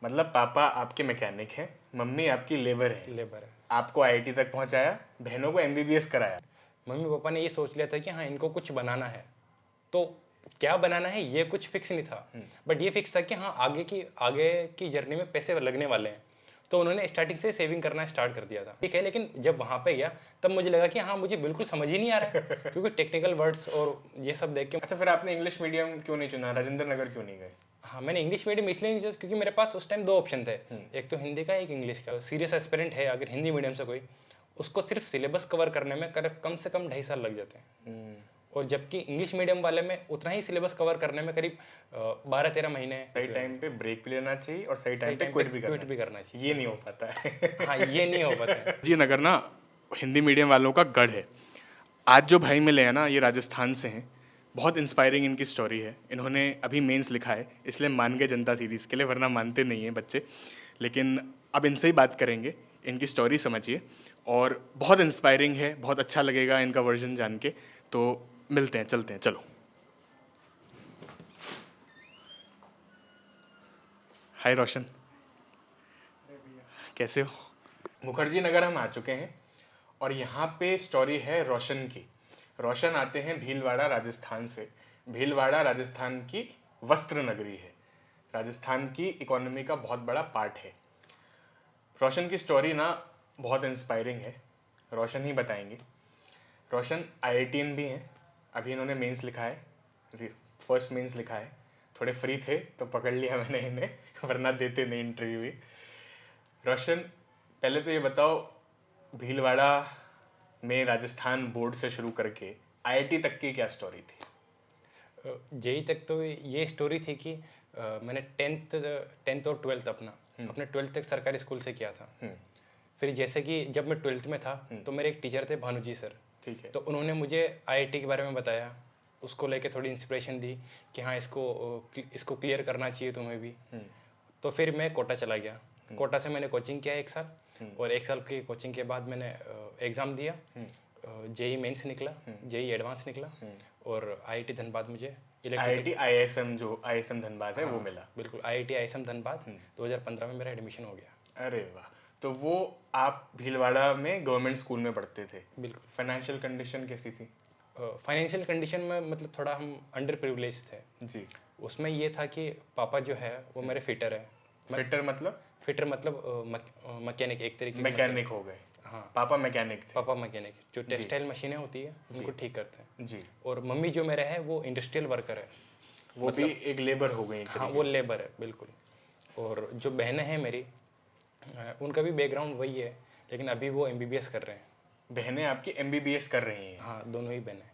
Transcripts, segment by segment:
मतलब पापा आपके मैकेनिक हैं, मम्मी आपकी लेबर है। लेबर है। आपको आईआईटी तक पहुंचाया, बहनों को एमबीबीएस कराया। मम्मी पापा ने ये सोच लिया था कि हाँ इनको कुछ बनाना है, तो क्या बनाना है ये कुछ फिक्स नहीं था, बट ये फिक्स था कि हाँ आगे की जर्नी में पैसे लगने वाले हैं। तो उन्होंने स्टार्टिंग से सेविंग करना स्टार्ट कर दिया था, ठीक है। लेकिन जब वहाँ पे गया तब मुझे लगा कि हाँ मुझे बिल्कुल समझ ही नहीं आ रहा है क्योंकि टेक्निकल वर्ड्स और ये सब देख के। अच्छा, फिर आपने इंग्लिश मीडियम क्यों नहीं चुना, राजेंद्र नगर क्यों नहीं गए? हाँ, मैंने इंग्लिश मीडियम इसलिए नहीं चुना क्योंकि मेरे पास उस टाइम 2 ऑप्शन थे, एक तो हिंदी का, एक इंग्लिश का। सीरियस एस्पिरेंट है अगर हिंदी मीडियम से कोई, उसको सिर्फ सिलेबस कवर करने में कम से कम 2.5 साल लग जाते हैं, और जबकि इंग्लिश मीडियम वाले में उतना ही सिलेबस कवर करने में करीब 12-13 महीने। सही टाइम पे ब्रेक भी लेना चाहिए और सही टाइम पे टाइम क्विट पे भी करना चाहिए। ये नहीं हो पाता है। हाँ, ये नहीं हो पाता है। जी नगर ना हिंदी मीडियम वालों का गढ़ है। आज जो भाई मिले हैं ना, ये राजस्थान से हैं। बहुत इंस्पायरिंग इनकी स्टोरी है। इन्होंने अभी मेंस लिखा है, इसलिए मान गए जनता सीरीज़ के लिए, वरना मानते नहीं हैं बच्चे। लेकिन अब इनसे ही बात करेंगे, इनकी स्टोरी समझिए, और बहुत इंस्पायरिंग है, बहुत अच्छा लगेगा इनका वर्जन जान के। तो मिलते हैं, चलते हैं, चलो। हाय रोशन, कैसे हो? मुखर्जी नगर हम आ चुके हैं और यहाँ पे स्टोरी है रोशन की। रोशन आते हैं भीलवाड़ा राजस्थान से। भीलवाड़ा राजस्थान की वस्त्र नगरी है, राजस्थान की इकोनॉमी का बहुत बड़ा पार्ट है। रोशन की स्टोरी ना बहुत इंस्पायरिंग है, रोशन ही बताएंगे। रोशन आईआईटीएन भी हैं, अभी इन्होंने मेंस लिखा है, फर्स्ट मेंस लिखा है। थोड़े फ्री थे तो पकड़ लिया मैंने इन्हें, वरना देते नहीं इंटरव्यू भी। रोशन, पहले तो ये बताओ, भीलवाड़ा में राजस्थान बोर्ड से शुरू करके आईआईटी तक की क्या स्टोरी थी? जेई तक तो ये स्टोरी थी कि मैंने टेंथ और ट्वेल्थ अपने 12th तक सरकारी स्कूल से किया था। फिर जैसे कि जब मैं 12th में था तो मेरे एक टीचर थे, भानुजी सर। ठीक है। तो उन्होंने मुझे आईआईटी के बारे में बताया, उसको लेके थोड़ी इंस्पिरेशन दी कि हाँ इसको क्लियर करना चाहिए तुम्हें भी। तो फिर मैं कोटा चला गया। कोटा से मैंने कोचिंग किया 1 साल, और 1 साल की कोचिंग के बाद मैंने एग्ज़ाम दिया। जेई मेंस निकला, जेई एडवांस निकला, और आईआईटी धनबाद मुझे आईआईटी आईएसएम, जो आईएसएम धनबाद है, वो हाँ, मिला। बिल्कुल, आईआईटी आईएसएम धनबाद 2015 में मेरा एडमिशन हो गया। अरे वाह। तो वो आप भीलवाड़ा में गवर्नमेंट स्कूल में पढ़ते थे। बिल्कुल। फाइनेंशियल कंडीशन कैसी थी? फाइनेंशियल कंडीशन में मतलब थोड़ा हम अंडर प्रिविलेज थे जी। उसमें। ये था कि पापा जो है वो मेरे फिटर है। फिटर मतलब? फिटर मतलब मैकेनिक, एक तरीके के मैकेनिक हो गए। हाँ, पापा मैकेनिक थे। पापा मैकेनिक, जो टेक्सटाइल मशीनें होती है उनको ठीक करते हैं। जी। और मम्मी जो मेरे है वो इंडस्ट्रियल वर्कर है, वो भी एक लेबर हो गई। हाँ वो लेबर है, बिल्कुल। और जो बहनें हैं मेरी, उनका भी बैकग्राउंड वही है, लेकिन अभी वो एमबीबीएस कर रहे हैं। बहनें आपकी एमबीबीएस कर रही हैं? हाँ, दोनों ही बहनें।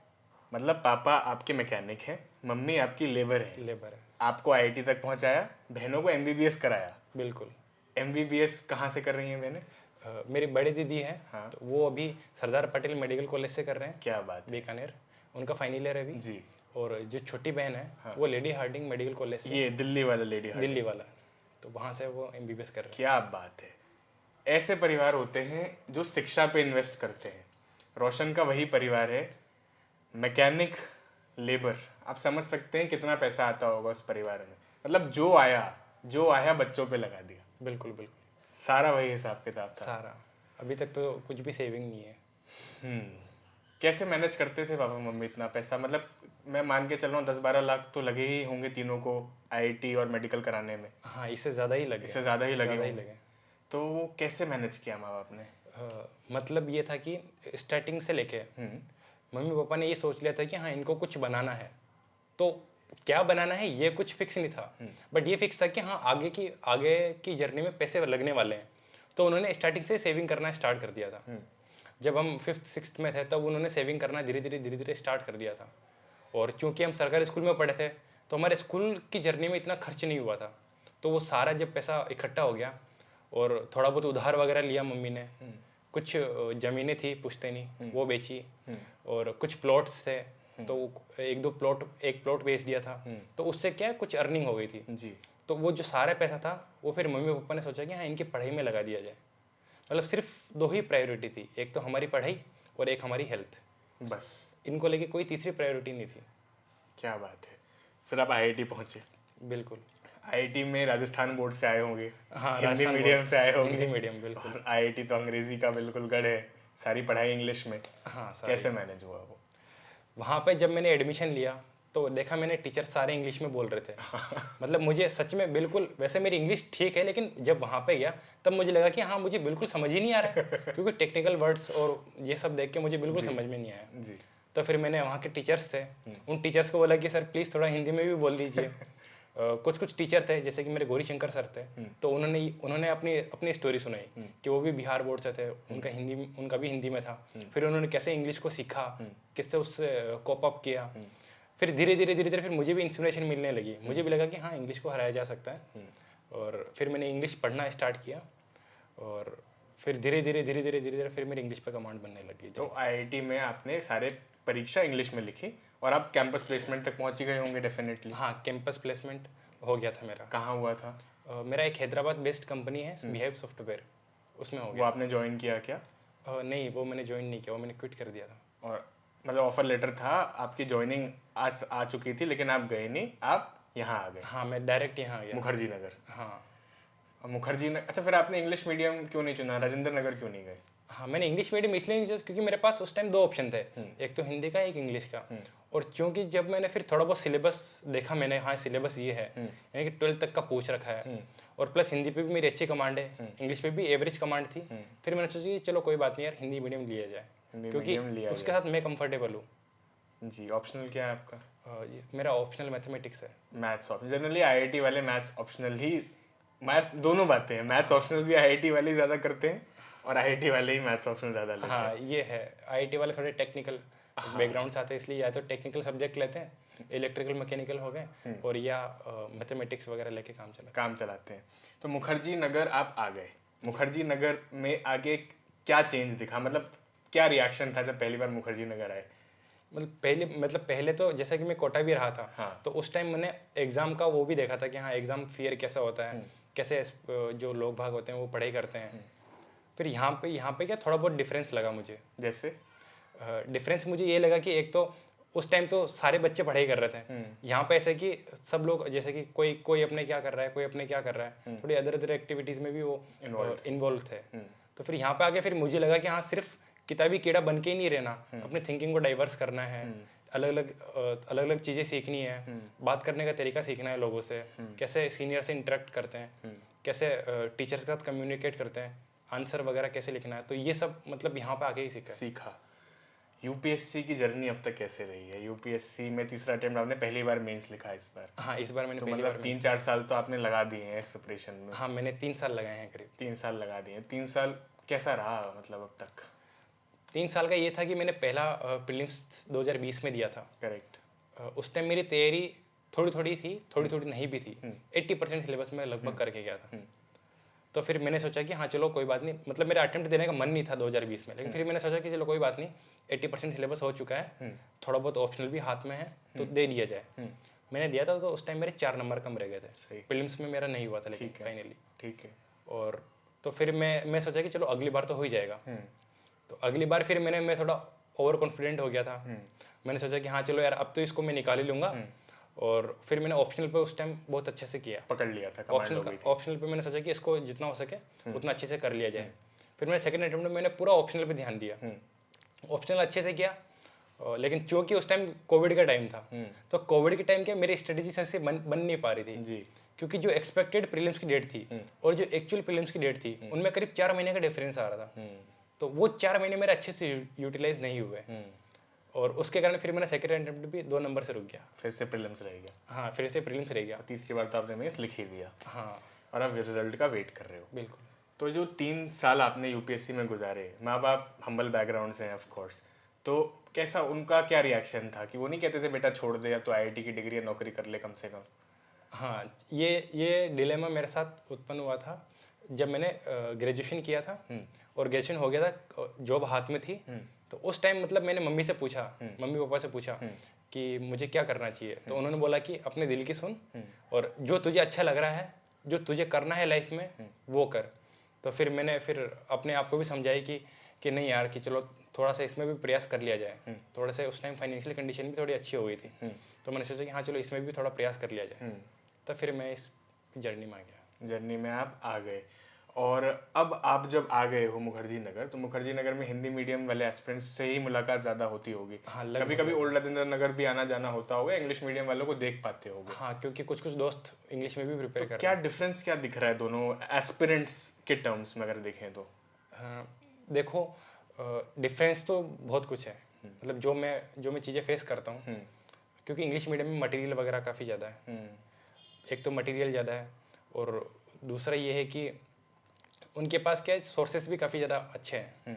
मतलब पापा आपके मैकेनिक हैं, मम्मी आपकी लेबर है। लेबर है। आपको आईआईटी तक पहुंचाया, बहनों को एमबीबीएस कराया। बिल्कुल। एमबीबीएस कहाँ से कर रही हैं बहनें? मेरी बड़ी दीदी है, हाँ। तो वो अभी सरदार पटेल मेडिकल कॉलेज से कर रहे हैं। क्या बात है। बीकानेर, उनका फाइनल ईयर है अभी। जी। और जो छोटी बहन है वो लेडी हार्डिंग मेडिकल कॉलेज से, ये दिल्ली वाला लेडी हार्ट? दिल्ली वाला, तो वहाँ से वो एमबीबीएस कर रहे हैं। क्या बात है। ऐसे परिवार होते हैं जो शिक्षा पे इन्वेस्ट करते हैं। रोशन का वही परिवार है, मैकेनिक, लेबर। आप समझ सकते हैं कितना पैसा आता होगा उस परिवार में। मतलब जो आया बच्चों पे लगा दिया। बिल्कुल बिल्कुल, सारा वही हिसाब किताब था। सारा। अभी तक तो कुछ भी सेविंग नहीं है। कैसे मैनेज करते थे पापा मम्मी इतना पैसा? मतलब मैं मान के चल रहा हूँ 10-12 लाख तो लगे ही होंगे तीनों को आईआईटी और मेडिकल कराने में। हाँ, इससे ज़्यादा ही लगे। इससे ज़्यादा ही लगे ज़्यादा ही होंगे। लगे। तो वो कैसे मैनेज किया माँ बाप ने? मतलब ये था कि स्टार्टिंग से लेके मम्मी पापा ने ये सोच लिया था कि हाँ इनको कुछ बनाना है, तो क्या बनाना है ये कुछ फिक्स नहीं था, बट ये फिक्स था कि हाँ आगे की जर्नी में पैसे लगने वाले हैं। तो उन्होंने स्टार्टिंग से सेविंग करना स्टार्ट कर दिया था। जब हम 5th-6th में थे तब उन्होंने सेविंग करना धीरे धीरे स्टार्ट कर दिया था। और चूंकि हम सरकारी स्कूल में पढ़े थे तो हमारे स्कूल की जर्नी में इतना खर्च नहीं हुआ था। तो वो सारा जब पैसा इकट्ठा हो गया और थोड़ा बहुत उधार वगैरह लिया मम्मी ने, कुछ ज़मीनें थी पुश्तैनी वो बेची, और कुछ प्लॉट्स थे तो एक प्लॉट बेच दिया था। तो उससे क्या कुछ अर्निंग हो गई थी जी। तो वो जो सारा पैसा था वो फिर मम्मी पापा ने सोचा कि हाँ इनकी पढ़ाई में लगा दिया जाए। मतलब सिर्फ 2 ही प्रायोरिटी थी, एक तो हमारी पढ़ाई और एक हमारी हेल्थ, बस। इनको लेके कोई तीसरी प्रायोरिटी नहीं थी। क्या बात है। फिर आप आईआईटी पहुंचे। बिल्कुल। आईआईटी में राजस्थान बोर्ड से आए होंगे, हाँ, हिंदी राजस्थान मीडियम बोर्ड, से आए होंगे। हिंदी मीडियम बिल्कुल। और आईआईटी तो अंग्रेजी का बिल्कुल गढ़ है, सारी पढ़ाई इंग्लिश में। हाँ कैसे सारी। मैनेज हुआ वो? वहाँ पे जब मैंने एडमिशन लिया तो देखा मैंने टीचर सारे इंग्लिश में बोल रहे थे। मतलब मुझे सच में बिल्कुल, वैसे मेरी इंग्लिश ठीक है लेकिन जब वहाँ पे गया तब मुझे लगा कि हाँ मुझे बिल्कुल समझ ही नहीं आ रहा है, क्योंकि टेक्निकल वर्ड्स और ये सब देख के मुझे बिल्कुल समझ में नहीं आया। जी। तो फिर मैंने वहाँ के टीचर्स थे, उन टीचर्स को बोला कि सर प्लीज़ थोड़ा हिंदी में भी बोल दीजिए। कुछ कुछ टीचर थे जैसे कि मेरे गौरी शंकर सर थे, तो उन्होंने अपनी अपनी स्टोरी सुनाई कि वो भी बिहार बोर्ड से थे, उनका भी हिंदी में था। फिर उन्होंने कैसे इंग्लिश को सीखा, किससे उससे कोप अप किया। फिर धीरे धीरे फिर मुझे भी इंस्पिरेशन मिलने लगी, मुझे भी लगा कि हाँ इंग्लिश को हराया जा सकता है। और फिर मैंने इंग्लिश पढ़ना स्टार्ट किया और फिर धीरे धीरे फिर मेरी इंग्लिश पे कमांड बनने लगी। तो आईआईटी में आपने सारे परीक्षा इंग्लिश में लिखी और आप कैंपस प्लेसमेंट तक पहुंच ही गए होंगे डेफिनेटली। हाँ, कैंपस प्लेसमेंट हो गया था मेरा। कहाँ हुआ था? मेरा एक हैदराबाद बेस्ड कंपनी है बिहेव सॉफ्टवेयर, उसमें हो वो गया। आपने ज्वाइन किया क्या? नहीं, वो मैंने ज्वाइन नहीं किया, वो मैंने क्विट कर दिया था। और मतलब ऑफर लेटर था, आपकी ज्वाइनिंग आज आ चुकी थी लेकिन आप गए नहीं, आप यहाँ आ गए। हाँ, मैं डायरेक्ट यहाँ आ गया। मुखर्जी नगर। हाँ और मुखर्जी नगर, अच्छा फिर आपने इंग्लिश मीडियम क्यों नहीं चुना, राजेंद्र नगर क्यों नहीं गए? हाँ, मैंने इंग्लिश मीडियम इसलिए नहीं चुना क्योंकि मेरे पास उस टाइम दो ऑप्शन थे, एक तो हिंदी का एक इंग्लिश का। और चूंकि जब मैंने फिर थोड़ा बहुत सिलेबस देखा मैंने, हाँ सिलेबस ये है, यानी कि 12th तक का पूछ रखा है, और प्लस हिंदी पे भी मेरी अच्छी कमांड है, इंग्लिश पे भी एवरेज कमांड थी। फिर मैंने सोचा कि चलो कोई बात नहीं यार, हिंदी मीडियम लिया जाए, हिंदी क्योंकि medium लिया उसके साथ मैं कंफर्टेबल हूँ। जी। ऑप्शनल क्या है आपका? मेरा ऑप्शनल मैथमेटिक्स है। Maths optional. जनरली आईआईटी वाले मैथ्स ऑप्शनल ही, मैथ दोनों बातें हैं, मैथ्स ऑप्शनल भी आईआईटी वाले ही ज़्यादा करते हैं और आईआईटी वाले ही मैथ्स ऑप्शनल ज़्यादा लेते हैं। हाँ ये है, आईआईटी वाले थोड़े टेक्निकल बैकग्राउंड से आते हैं, इसलिए या तो टेक्निकल सब्जेक्ट लेते हैं, इलेक्ट्रिकल मैकेनिकल हो गए, और या मैथमेटिक्स वगैरह लेके काम चलाते हैं। तो मुखर्जी नगर आप आ गए, मुखर्जी नगर में आगे क्या चेंज दिखा, मतलब क्या रिएक्शन था जब पहली बार मुखर्जी नगर आए? पहले तो जैसा कि मैं कोटा भी रहा था, हाँ। तो उस टाइम मैंने एग्ज़ाम का वो भी देखा था कि हाँ एग्ज़ाम फियर कैसा होता है, कैसे जो लोग भाग होते हैं वो पढ़ाई करते हैं। फिर यहाँ पे क्या थोड़ा बहुत डिफरेंस लगा मुझे। जैसे डिफरेंस मुझे ये लगा कि एक तो उस टाइम तो सारे बच्चे पढ़ाई कर रहे थे, यहाँ पे ऐसे कि सब लोग जैसे कि कोई अपने क्या कर रहा है, कोई अपने क्या कर रहा है, थोड़ी अदर एक्टिविटीज़ में भी वो इन्वॉल्व थे। तो फिर यहाँ पे आके फिर मुझे लगा कि हाँ सिर्फ किताबी कीड़ा बन के ही नहीं रहना, अपने थिंकिंग को डाइवर्स करना है, अलग अलग चीज़ें सीखनी है, बात करने का तरीका सीखना है लोगों से, कैसे सीनियर से इंटरेक्ट करते हैं, कैसे टीचर्स के साथ कम्युनिकेट करते हैं, आंसर वगैरह कैसे लिखना है, तो ये सब मतलब यहाँ पे आके ही सीखा। यूपीएससी की जर्नी अब तक कैसे रही है? यूपीएससी में तीसरा अटेम्प्ट, आपने पहली बार मेंस लिखा है इस बार? हाँ, इस बार मैंने तो पहली मतलब बार 3-4 साल तो आपने लगा दिए हैं इस प्रिपरेशन में। हाँ, मैंने 3 साल लगाए हैं करीब। 3 साल लगा दिए हैं। 3 साल कैसा रहा मतलब अब तक? 3 साल का ये था कि मैंने पहला प्रीलिम्स 2020 में दिया था। करेक्ट। उस टाइम मेरी तैयारी थोड़ी थोड़ी थी, थोड़ी थोड़ी नहीं भी थी, 80% सिलेबस में लगभग करके गया था। तो फिर मैंने सोचा कि हाँ चलो कोई बात नहीं, मतलब मेरा अटेम्प्ट देने का मन नहीं था 2020 में, लेकिन फिर मैंने सोचा कि चलो कोई बात नहीं, 80% सिलेबस हो चुका है, थोड़ा बहुत ऑप्शनल भी हाथ में है, तो दे दिया जाए। मैंने दिया था, तो उस टाइम मेरे 4 नंबर कम रह गए थे, प्रीलिम्स में मेरा नहीं हुआ था लेकिन फाइनली। ठीक है। और तो फिर मैं सोचा कि चलो अगली बार तो हो ही जाएगा। तो अगली बार फिर मैं थोड़ा ओवर कॉन्फिडेंट हो गया था। मैंने सोचा कि हाँ चलो यार अब तो इसको मैं निकाल ही लूँगा, और फिर मैंने ऑप्शनल पे उस टाइम बहुत अच्छे से किया, पकड़ लिया था। ऑप्शनल पे मैंने सोचा कि इसको जितना हो सके उतना अच्छे से कर लिया जाए। फिर मैंने सेकंड अटेम्प्ट में मैंने पूरा ऑप्शनल पे ध्यान दिया, ऑप्शनल अच्छे से किया। लेकिन चूँकि उस टाइम कोविड का टाइम था, तो कोविड के टाइम क्या मेरी स्ट्रेटेजी से बन नहीं पा रही थी जी, क्योंकि जो एक्सपेक्टेड प्रीलिम्स की डेट थी और जो एक्चुअल प्रीलिम्स की डेट थी उनमें करीब 4 महीने का डिफरेंस आ रहा था। तो वो 4 महीने मेरे अच्छे से यूटिलाइज नहीं हुए, और उसके कारण फिर मैंने सेकंड अटेम्प्ट भी 2 नंबर से रुक गया। फिर से प्रीलिम्स रह गया। हाँ, फिर से प्रीलिम्स रह गया। तीसरी बार तो आपने मेंस लिख ही दिया। हाँ, और अब रिजल्ट का वेट कर रहे हो। बिल्कुल। तो जो 3 साल आपने यूपीएससी में गुजारे, माँ बाप हम्बल बैकग्राउंड से हैं ऑफ कोर्स, तो कैसा उनका क्या रिएक्शन था कि वो नहीं कहते थे बेटा छोड़ दे, या तो आईआईटी की डिग्री या नौकरी कर ले कम से कम? हाँ, ये डिलेमा मेरे साथ उत्पन्न हुआ था जब मैंने ग्रेजुएशन किया था, और ग्रेजुएशन हो गया था, जॉब हाथ में थी। तो उस टाइम मतलब मैंने मम्मी पापा से पूछा कि मुझे क्या करना चाहिए। तो उन्होंने बोला कि अपने दिल की सुन, और जो तुझे अच्छा लग रहा है, जो तुझे करना है लाइफ में, वो कर। तो फिर मैंने अपने आप को भी समझाई कि नहीं यार, कि चलो थोड़ा सा इसमें भी प्रयास कर लिया जाए। थोड़ा सा उस टाइम फाइनेंशियल कंडीशन भी थोड़ी अच्छी हो गई थी, तो मैंने सोचा कि हाँ चलो इसमें भी थोड़ा प्रयास कर लिया जाए। तो फिर मैं इस जर्नी में आ गया। जर्नी में आप आ गए, और अब आप जब आ गए हो मुखर्जी नगर, तो मुखर्जी नगर में हिंदी मीडियम वाले एस्पिरेंट्स से ही मुलाकात ज़्यादा होती होगी। हाँ, कभी कभी ओल्ड राजेंद्र नगर भी आना जाना होता होगा, इंग्लिश मीडियम वालों को देख पाते होगे। हाँ, क्योंकि कुछ कुछ दोस्त इंग्लिश में भी प्रिपेयर कर रहे क्या डिफरेंस क्या दिख रहा है दोनों एस्पिरेंट्स के टर्म्स में अगर देखें तो? हैं। हाँ, देखो, डिफरेंस तो बहुत कुछ है। मतलब जो मैं चीज़ें फेस करता हूँ, क्योंकि इंग्लिश मीडियम में मटेरियल वगैरह काफ़ी ज़्यादा है। एक तो मटेरियल ज़्यादा है, और दूसरा ये है कि उनके पास क्या है, सोर्सेस भी काफ़ी ज़्यादा अच्छे हैं,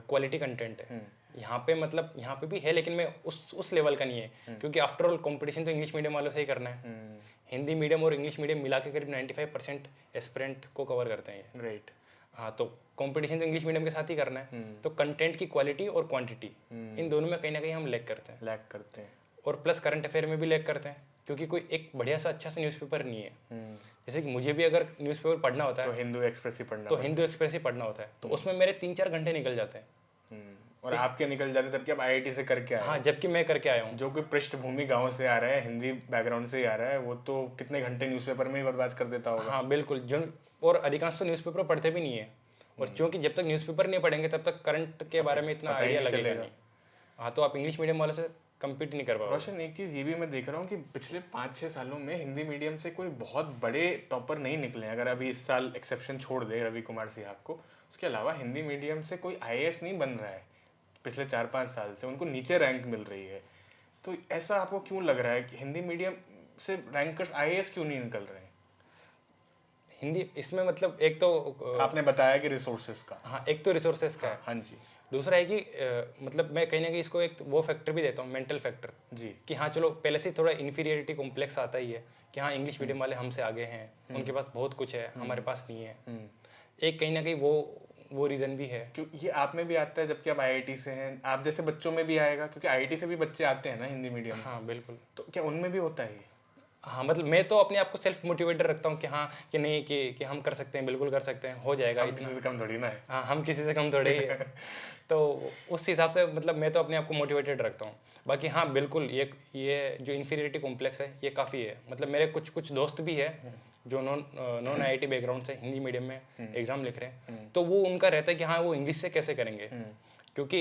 क्वालिटी कंटेंट है। यहाँ पे मतलब यहाँ पे भी है, लेकिन मैं उस लेवल का नहीं है, क्योंकि आफ्टर ऑल कंपटीशन तो इंग्लिश मीडियम वालों से ही करना है। हिंदी मीडियम और इंग्लिश मीडियम मिला के करीब 95% एस्पिरेंट को कवर करते हैं ये। राइट। हाँ, तो कंपटीशन तो इंग्लिश मीडियम के साथ ही करना है। तो कंटेंट की क्वालिटी और क्वांटिटी, इन दोनों में कहीं ना कहीं हम लैग करते हैं। लैग करते हैं। और प्लस करंट अफेयर में भी लैग करते हैं, क्योंकि कोई एक बढ़िया सा अच्छा सा न्यूज़पेपर नहीं है। जैसे कि मुझे भी अगर न्यूज़पेपर पढ़ना होता तो है हिंदू एक्सप्रेस ही पढ़ना तो हिंदू एक्सप्रेस ही पढ़ना होता है, तो उसमें मेरे 3-4 घंटे निकल जाते हैं। और आपके निकल जाते जबकि आप आईआईटी से करके आए। हाँ, जबकि मैं करके आया हूँ। जो कोई पृष्ठभूमि गांव से आ रहा है, हिंदी बैकग्राउंड से ही आ रहा है, वो तो कितने घंटे न्यूज़पेपर में ही बर्बाद कर देता होगा। हाँ, बिल्कुल। जो और अधिकांश तो न्यूज़पेपर पढ़ते भी नहीं है, और क्योंकि जब तक न्यूज़पेपर नहीं पढ़ेंगे तब तक करंट के बारे में इतना पता ही आइडिया नहीं लगेगा चलेगा। नहीं। हाँ, तो आप इंग्लिश मीडियम वालों से कम्पीट नहीं कर पाओगे। रोशन, एक चीज़ ये भी मैं देख रहा हूँ कि पिछले 5-6 सालों में हिंदी मीडियम से कोई बहुत बड़े टॉपर नहीं निकले हैं। अगर अभी इस साल एक्सेप्शन छोड़ दे रवि कुमार सिहाग को, उसके अलावा हिंदी मीडियम से कोई आईएएस नहीं बन रहा है पिछले 4-5 साल से। उनको नीचे रैंक मिल रही है। तो ऐसा आपको क्यों लग रहा है कि हिंदी मीडियम से रैंकर्स आईएएस क्यों नहीं निकल रहे हैं? हिंदी इसमें मतलब एक तो आपने बताया कि रिसोर्सेज का। हाँ, एक तो रिसोर्सेज का है। हाँ जी। दूसरा है कि मतलब मैं कहीं ना कहीं इसको एक वो फैक्टर भी देता हूँ, मेंटल फैक्टर, जी। कि हाँ चलो, पहले से थोड़ा इन्फीरियरिटी कॉम्प्लेक्स आता ही है कि हाँ इंग्लिश मीडियम वाले हमसे आगे हैं, उनके पास बहुत कुछ है, हमारे पास नहीं है। एक कहीं ना कहीं वो रीज़न भी है। क्यों ये आप में भी आता है, जबकि आप आईआईटी से हैं, आप जैसे बच्चों में भी आएगा, क्योंकि आईआईटी से भी बच्चे आते हैं ना हिंदी मीडियम में। हाँ, बिल्कुल। तो क्या उनमें भी होता है ये? हाँ, मतलब मैं तो अपने आप को सेल्फ मोटिवेटेड रखता हूँ कि हाँ, कि नहीं, कि हम कर सकते हैं, बिल्कुल कर सकते हैं, हो जाएगा। हम इतना किसी से कम थोड़ी ना है। हाँ, हम किसी से कम थोड़े ही है। तो उस हिसाब से मतलब मैं तो अपने आप को मोटिवेटेड रखता हूँ। बाकी हाँ, बिल्कुल, ये जो इन्फीरियरिटी कॉम्प्लेक्स है ये काफ़ी है। मतलब मेरे कुछ दोस्त भी है जो नॉन आईआईटी बैकग्राउंड से हिंदी मीडियम में एग्ज़ाम लिख रहे हैं, तो वो उनका रहता है कि हाँ वो इंग्लिश से कैसे करेंगे, क्योंकि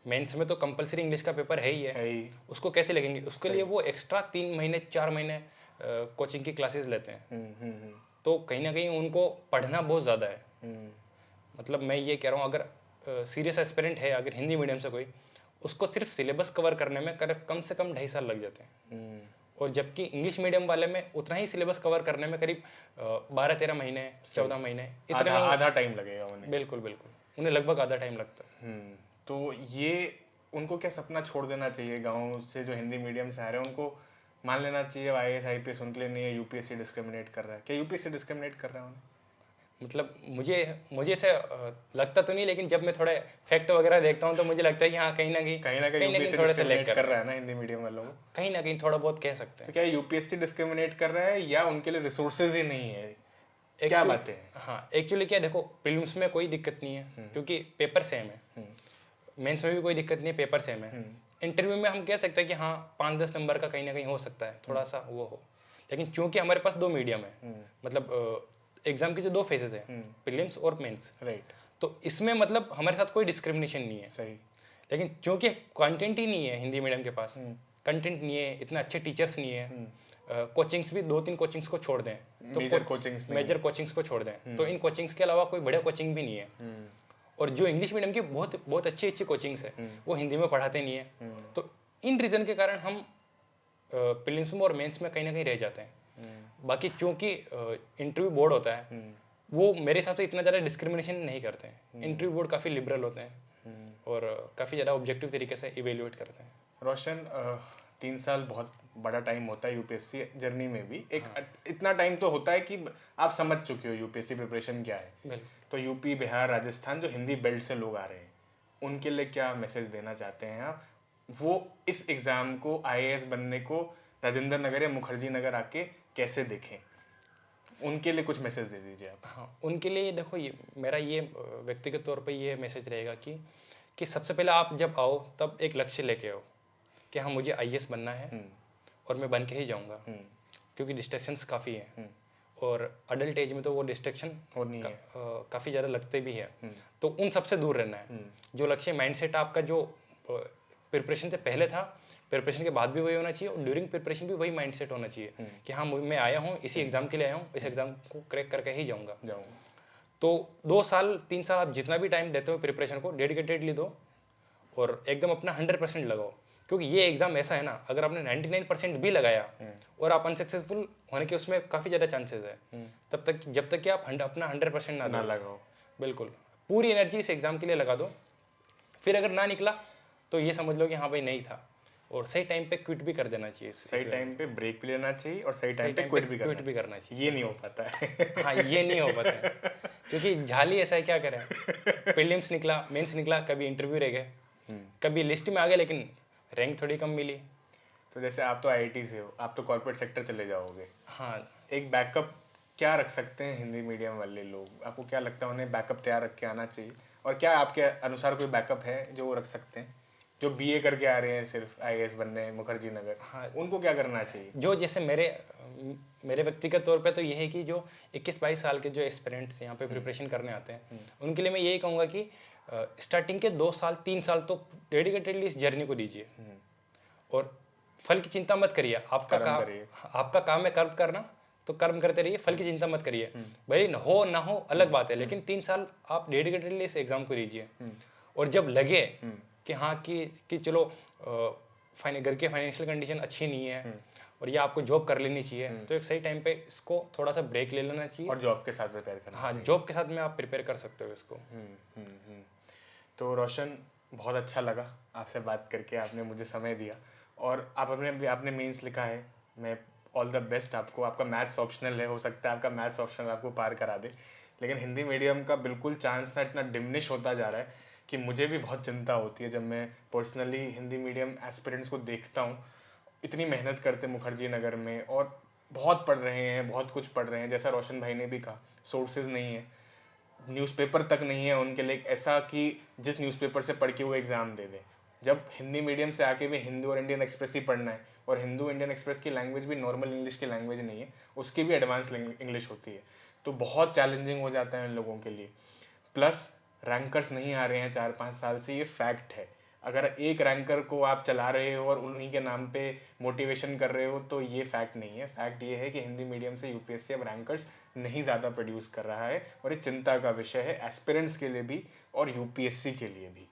मेंस में तो कंपलसरी इंग्लिश का पेपर है ही, उसको कैसे लिखेंगे। उसके लिए वो एक्स्ट्रा 3 महीने 4 महीने कोचिंग की क्लासेस लेते हैं। तो कहीं ना कहीं उनको पढ़ना बहुत ज़्यादा है। मतलब मैं ये कह रहा हूँ, अगर सीरियस एस्पिरेंट है अगर हिंदी मीडियम से कोई, उसको सिर्फ सिलेबस कवर करने में कम से कम 2.5 साल लग जाते हैं। और जबकि इंग्लिश मीडियम वाले में उतना ही सिलेबस कवर करने में करीब 12-13 महीने 14 महीने इतने में आधा टाइम लगेगा उन्हें। बिल्कुल, उन्हें लगभग आधा टाइम लगता है। तो ये उनको क्या सपना छोड़ देना चाहिए? गाँव से जो हिंदी मीडियम से आ रहे हैं उनको मान लेना चाहिए आईएएस आईपीएस उनके लिए नहीं है, यूपीएससी डिस्क्रिमिनेट कर रहा है? क्या यूपीएससी डिस्क्रिमिनेट कर रहा है उन्हें? मतलब मुझे ऐसे लगता तो नहीं, लेकिन जब मैं थोड़े फैक्ट वगैरह देखता हूँ तो मुझे लगता है कि हाँ, कहीं ना कहीं यूपीएससी थोड़े से लैग डिस्क्रिमिनेट कर रहा है ना हिंदी मीडियम वालों को। कहीं ना कहीं थोड़ा बहुत कह सकते तो हैं। क्या यूपीएससी डिस्क्रिमिनेट कर रहा है या उनके लिए रिसोर्सेज ही नहीं है? क्या बातें हैं? हाँ, एक्चुअली क्या, देखो, प्रीलिम्स में कोई दिक्कत नहीं है क्योंकि पेपर सेम है, मेंस में भी कोई दिक्कत नहीं है, पेपर सेम है। इंटरव्यू में हम कह सकते हैं कि हाँ 5-10 नंबर का कहीं ना कहीं हो सकता है, थोड़ा सा वो हो, लेकिन चूंकि हमारे पास 2 मीडियम है, मतलब एग्जाम के जो 2 फेजेस है, प्रीलिम्स और मेंस, राइट, तो इसमें मतलब हमारे साथ कोई डिस्क्रिमिनेशन नहीं है। सही। लेकिन क्योंकि कंटेंट ही नहीं है हिंदी मीडियम के पास, कंटेंट नहीं है, इतने अच्छे टीचर्स नहीं है, कोचिंग्स भी 2-3 कोचिंग्स को छोड़ दें तो मेजर कोचिंग्स मेजर कोचिंग्स को छोड़ दें तो इन कोचिंग्स के अलावा कोई बढ़िया कोचिंग भी नहीं है। और जो इंग्लिश मीडियम की बहुत बहुत अच्छी कोचिंग्स है वो हिंदी में पढ़ाते नहीं है। तो इन रीज़न के कारण हम प्रीलिम्स में और मेंस में कहीं ना कहीं रह जाते हैं। बाकी चूंकि इंटरव्यू बोर्ड होता है वो मेरे हिसाब से इतना ज़्यादा डिस्क्रिमिनेशन नहीं करते हैं। इंटरव्यू बोर्ड काफ़ी लिबरल होते हैं और काफ़ी ज़्यादा ऑब्जेक्टिव तरीके से इवेल्युएट करते हैं। रोशन, 3 साल बहुत बड़ा टाइम होता है यूपीएससी जर्नी में भी। एक इतना टाइम तो होता है कि आप समझ चुके हो यूपीएससी प्रिपरेशन क्या है। तो यूपी, बिहार, राजस्थान जो हिंदी बेल्ट से लोग आ रहे हैं उनके लिए क्या मैसेज देना चाहते हैं आप? वो इस एग्ज़ाम को आईएएस बनने को राजेंद्र नगर या मुखर्जी नगर आके कैसे देखें? उनके लिए कुछ मैसेज दे दीजिए आप। हाँ, उनके लिए देखो, ये मेरा ये व्यक्तिगत तौर पे ये मैसेज रहेगा कि सबसे पहले आप जब आओ तब एक लक्ष्य लेके आओ कि हाँ मुझे आईएएस बनना है और मैं बन के ही जाऊँगा, क्योंकि डिस्ट्रैक्शंस काफ़ी हैं। और अडल्ट एज में तो वो डिस्ट्रैक्शन होनी है। काफ़ी ज़्यादा लगते भी है। तो उन सबसे दूर रहना है। जो लक्ष्य माइंडसेट आपका जो प्रिपरेशन से पहले था, प्रिपरेशन के बाद भी वही होना चाहिए और ड्यूरिंग प्रिपरेशन भी वही माइंडसेट होना चाहिए कि हाँ मैं आया हूँ इसी एग्ज़ाम के लिए आया हूँ, इस एग्ज़ाम को क्रैक करके ही जाऊँगा। तो 2 साल 3 साल आप जितना भी टाइम देते हो प्रिपरेशन को डेडिकेटेडली दो और एकदम अपना 100% लगाओ, क्योंकि ये एग्ज़ाम ऐसा है ना, अगर आपने 99% भी लगाया और आप अनसक्सेसफुल होने के उसमें काफ़ी ज़्यादा चांसेस है, तब तक जब तक कि आप अपना 100% ना लगाओ। बिल्कुल पूरी एनर्जी इस एग्ज़ाम के लिए लगा दो। फिर अगर ना निकला तो ये समझ लो कि हाँ भाई नहीं था, और सही टाइम पे क्विट भी कर देना चाहिए। सही टाइम पे ब्रेक भी लेना चाहिए और सही टाइम पे क्विट भी करना चाहिए। ये नहीं हो पाता है। हाँ ये नहीं हो पाता है, क्योंकि झाली ऐसा है, क्या करें। प्रीलिम्स निकला, मेंस निकला, कभी इंटरव्यू रह गए, कभी लिस्ट में आ गए लेकिन रैंक थोड़ी कम मिली। तो जैसे आप तो आईआईटी से हो, आप तो कॉर्पोरेट सेक्टर चले जाओगे। हाँ, एक बैकअप क्या रख सकते हैं हिंदी मीडियम वाले लोग? आपको क्या लगता है उन्हें बैकअप तैयार रख के आना चाहिए, और क्या आपके अनुसार कोई बैकअप है जो वो रख सकते हैं? जो बीए करके आ रहे हैं सिर्फ आईएएस बनने मुखर्जी नगर, हाँ, उनको क्या करना चाहिए? जो जैसे मेरे व्यक्तिगत तौर पे तो ये है कि जो 21-22 साल के जो एस्पिरेंट्स यहाँ पे प्रिपरेशन करने आते हैं, उनके लिए मैं यही कहूँगा कि स्टार्टिंग के 2 साल 3 साल तो डेडिकेटेडली इस जर्नी को दीजिए और फल की चिंता मत करिए। आपका काम है कर्म करना, तो कर्म करते रहिए, फल की चिंता मत करिए। भाई हो ना हो अलग बात है, लेकिन 3 साल आप डेडिकेटेडली इस एग्जाम को दीजिए। और जब लगे कि हाँ कि चलो घर की फाइनेंशियल कंडीशन अच्छी नहीं है और ये आपको जॉब कर लेनी चाहिए, तो एक सही टाइम पे इसको थोड़ा सा ब्रेक ले लेना चाहिए और जॉब के साथ प्रिपेयर करना। हाँ, जॉब के साथ में आप प्रिपेयर कर सकते हो इसको। तो रोशन, बहुत अच्छा लगा आपसे बात करके, आपने मुझे समय दिया और आपने मेंस लिखा है। मैं ऑल द बेस्ट आपको। आपका मैथ्स ऑप्शनल है, हो सकता है आपका मैथ्स ऑप्शनल आपको पार करा दे, लेकिन हिंदी मीडियम का बिल्कुल चांस ना इतना डिमिनिश होता जा रहा है कि मुझे भी बहुत चिंता होती है जब मैं पर्सनली हिंदी मीडियम एस्पिरेंट्स को देखता हूँ। इतनी मेहनत करते मुखर्जी नगर में और बहुत पढ़ रहे हैं, बहुत कुछ पढ़ रहे हैं। जैसा रोशन भाई ने भी कहा, सोर्सेज नहीं है, न्यूज़पेपर तक नहीं है उनके लिए ऐसा कि जिस न्यूज़पेपर से पढ़ के वो एग्ज़ाम दे दें। जब हिंदी मीडियम से आके भी हिंदू और इंडियन एक्सप्रेस ही पढ़ना है, और हिंदू इंडियन एक्सप्रेस की लैंग्वेज भी नॉर्मल इंग्लिश की लैंग्वेज नहीं है, उसकी भी एडवांस इंग्लिश होती है, तो बहुत चैलेंजिंग हो जाता है इन लोगों के लिए। प्लस रैंकर्स नहीं आ रहे हैं 4-5 साल से, ये फैक्ट है। अगर एक रैंकर को आप चला रहे हो और उन्हीं के नाम पे मोटिवेशन कर रहे हो तो ये फैक्ट नहीं है। फैक्ट ये है कि हिंदी मीडियम से यूपीएससी अब रैंकर्स नहीं ज़्यादा प्रोड्यूस कर रहा है, और ये चिंता का विषय है एस्पिरेंट्स के लिए भी और यूपीएससी के लिए भी।